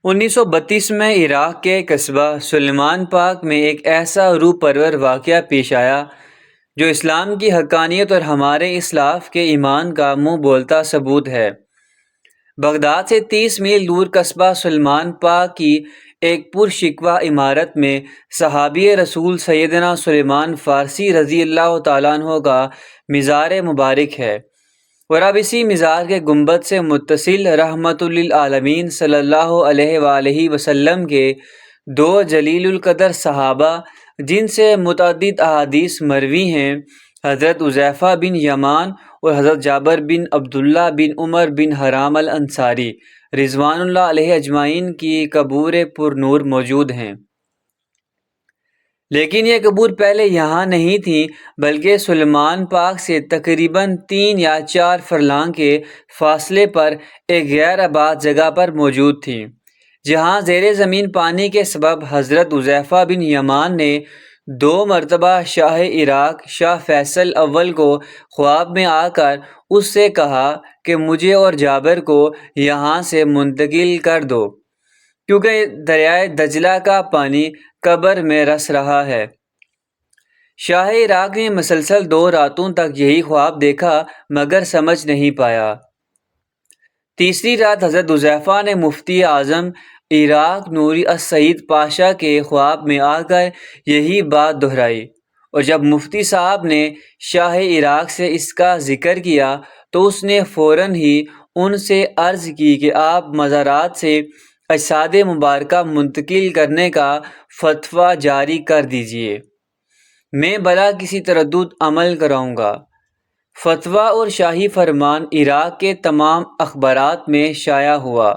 1932 میں عراق کے قصبہ سلیمان پاک میں ایک ایسا روح پرور واقعہ پیش آیا جو اسلام کی حقانیت اور ہمارے اسلاف کے ایمان کا منہ بولتا ثبوت ہے۔ بغداد سے 30 میل دور قصبہ سلیمان پاک کی ایک پرشکوہ عمارت میں صحابی رسول سیدنا سلیمان فارسی رضی اللہ تعالیٰ عنہ کا مزار مبارک ہے، اور اب اسی مزار کے گنبد سے متصل رحمت للعالمین صلی اللہ علیہ وآلہ وسلم کے دو جلیل القدر صحابہ جن سے متعدد احادیث مروی ہیں، حضرت حذیفہ بن یمان اور حضرت جابر بن عبداللہ بن عمر بن حرام الانصاری رضوان اللہ علیہ اجمعین کی قبور پر نور موجود ہیں۔ لیکن یہ قبور پہلے یہاں نہیں تھیں، بلکہ سلیمان پاک سے تقریباً 3 یا 4 فرلانگ کے فاصلے پر ایک غیر آباد جگہ پر موجود تھیں، جہاں زیر زمین پانی کے سبب حضرت حذیفہ بن یمان نے 2 مرتبہ شاہ عراق شاہ فیصل اول کو خواب میں آ کر اس سے کہا کہ مجھے اور جابر کو یہاں سے منتقل کر دو، کیونکہ دریائے دجلہ کا پانی قبر میں رس رہا ہے۔ شاہ عراق نے مسلسل 2 راتوں تک یہی خواب دیکھا مگر سمجھ نہیں پایا۔ تیسری رات حضرت حذیفہ نے مفتی اعظم عراق نوری السعید پاشا کے خواب میں آ کر یہی بات دہرائی، اور جب مفتی صاحب نے شاہ عراق سے اس کا ذکر کیا تو اس نے فوراً ہی ان سے عرض کی کہ آپ مزارات سے اجساد مبارکہ منتقل کرنے کا فتویٰ جاری کر دیجیے، میں بلا کسی تردد عمل کراؤں گا۔ فتویٰ اور شاہی فرمان عراق کے تمام اخبارات میں شائع ہوا،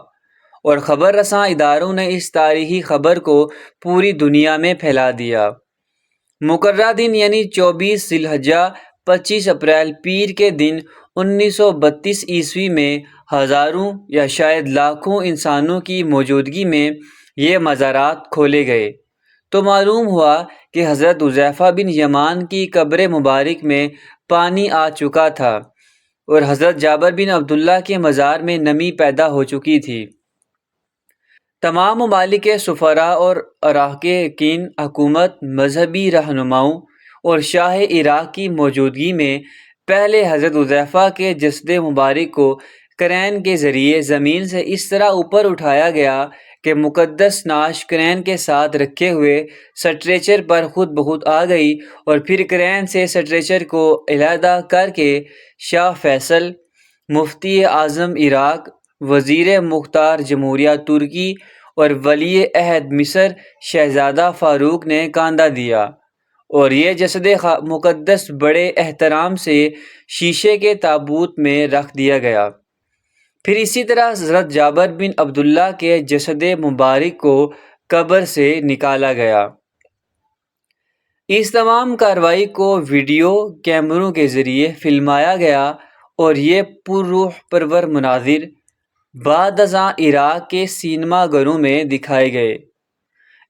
اور خبر رساں اداروں نے اس تاریخی خبر کو پوری دنیا میں پھیلا دیا۔ مقررہ دن یعنی 24 ذی الحجہ 25 اپریل پیر کے دن 1932 عیسوی میں ہزاروں یا شاید لاکھوں انسانوں کی موجودگی میں یہ مزارات کھولے گئے تو معلوم ہوا کہ حضرت حذیفہ بن یمان کی قبر مبارک میں پانی آ چکا تھا، اور حضرت جابر بن عبداللہ کے مزار میں نمی پیدا ہو چکی تھی۔ تمام ممالک کے سفراء اور اراکین حکومت، مذہبی رہنماؤں اور شاہ عراق کی موجودگی میں پہلے حضرت حذیفہ کے جسد مبارک کو کرین کے ذریعے زمین سے اس طرح اوپر اٹھایا گیا کہ مقدس نعش کرین کے ساتھ رکھے ہوئے سٹریچر پر خود بخود آ گئی، اور پھر کرین سے سٹریچر کو علیحدہ کر کے شاہ فیصل، مفتی اعظم عراق، وزیر مختار جمہوریہ ترکی اور ولی عہد مصر شہزادہ فاروق نے کاندھا دیا، اور یہ جسد مقدس بڑے احترام سے شیشے کے تابوت میں رکھ دیا گیا۔ پھر اسی طرح حضرت جابر بن عبداللہ کے جسد مبارک کو قبر سے نکالا گیا۔ اس تمام کارروائی کو ویڈیو کیمروں کے ذریعے فلمایا گیا، اور یہ پرروح پرور مناظر بعد ازاں عراق کے سینما گھروں میں دکھائے گئے۔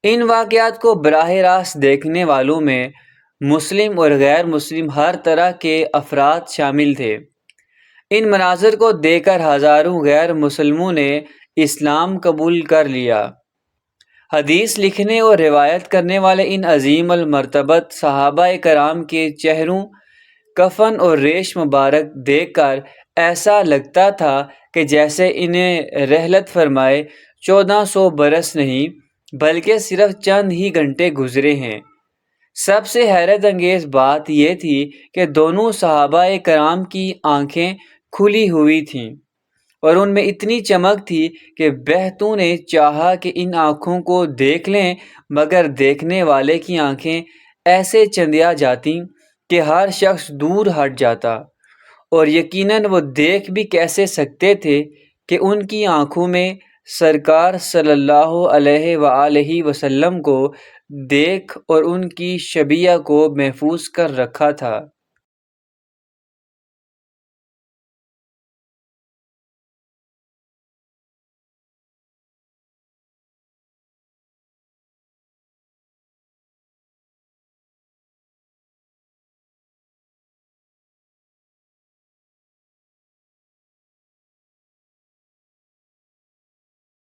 ان واقعات کو براہ راست دیکھنے والوں میں مسلم اور غیر مسلم ہر طرح کے افراد شامل تھے۔ ان مناظر کو دیکھ کر ہزاروں غیر مسلموں نے اسلام قبول کر لیا۔ حدیث لکھنے اور روایت کرنے والے ان عظیم المرتبت صحابہ کرام کے چہروں، کفن اور ریش مبارک دیکھ کر ایسا لگتا تھا کہ جیسے انہیں رحلت فرمائے 1400 برس نہیں بلکہ صرف چند ہی گھنٹے گزرے ہیں۔ سب سے حیرت انگیز بات یہ تھی کہ دونوں صحابہ کرام کی آنکھیں کھلی ہوئی تھیں، اور ان میں اتنی چمک تھی کہ بہتوں نے چاہا کہ ان آنکھوں کو دیکھ لیں، مگر دیکھنے والے کی آنکھیں ایسے چندیا جاتیں کہ ہر شخص دور ہٹ جاتا، اور یقیناً وہ دیکھ بھی کیسے سکتے تھے کہ ان کی آنکھوں میں سرکار صلی اللہ علیہ وآلہ وسلم کو دیکھ اور ان کی شبیہ کو محفوظ کر رکھا تھا۔